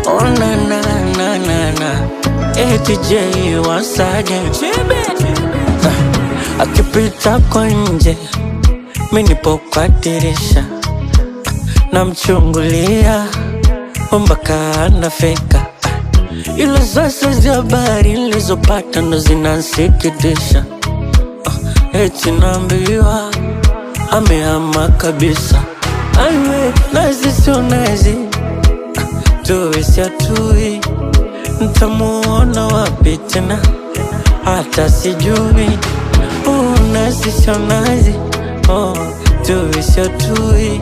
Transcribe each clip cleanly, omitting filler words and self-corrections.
Oh na na na na na, ATJ once again. Akipita kwa nje, mimi nipo kwa dirisha, namchungulia mpaka anafika. Ila sasa za habari nilizopata ndo zinansikitisha. Eti naambiwa amehama kabisa. Anwe nazi sio nazi, tuwe si atui, ntamuona wapi tena hata sijui. Nazi sio nazi, tuwe si atui,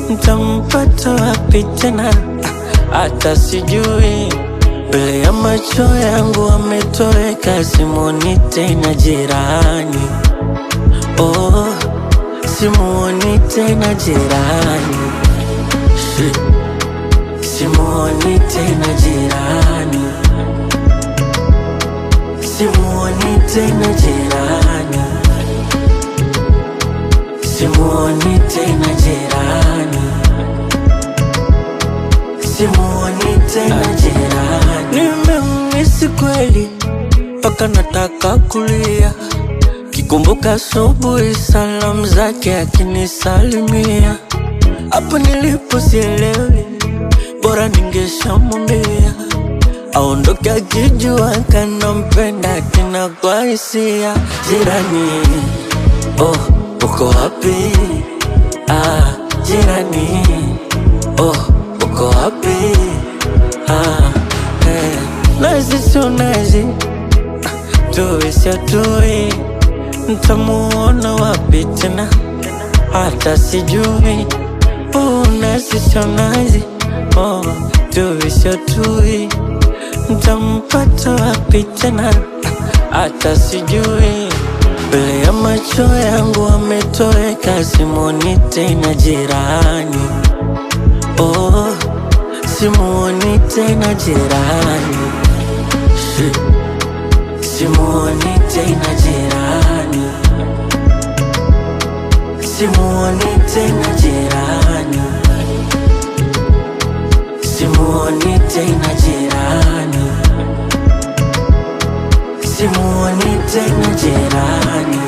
ntampata wapi tena hata sijui. Mbele ya macho yangu ametoweka, simuoni tena jirani. Simuoni tena jirani. Simuoni tena jirani. Simuoni tena jirani. Simuoni tena jirani. Simuoni tena jirani. Nimemisi kweli mpaka nataka kulia, kikumbuka asubuhi salamu zake akinisalimia. Hapo nilipo sielewi, bora ningeshamwambia aondoke akijua kanampenda tena kwa hisia. Jirani, uko wapi? Jirani, uko wapi? Nazi sio nazi, tuwe si atui, ntamuona wapi tena hata sijui. Nazi sio nazi, tuwe si atui, ntampata wapi tena hata sijui. Mbele ya macho yangu ametoweka, simuoni tena jirani. Simuoni tena jirani. Simuoni tena jirani. Simuoni tena jirani. Simuoni tena jirani. Simuoni tena jirani.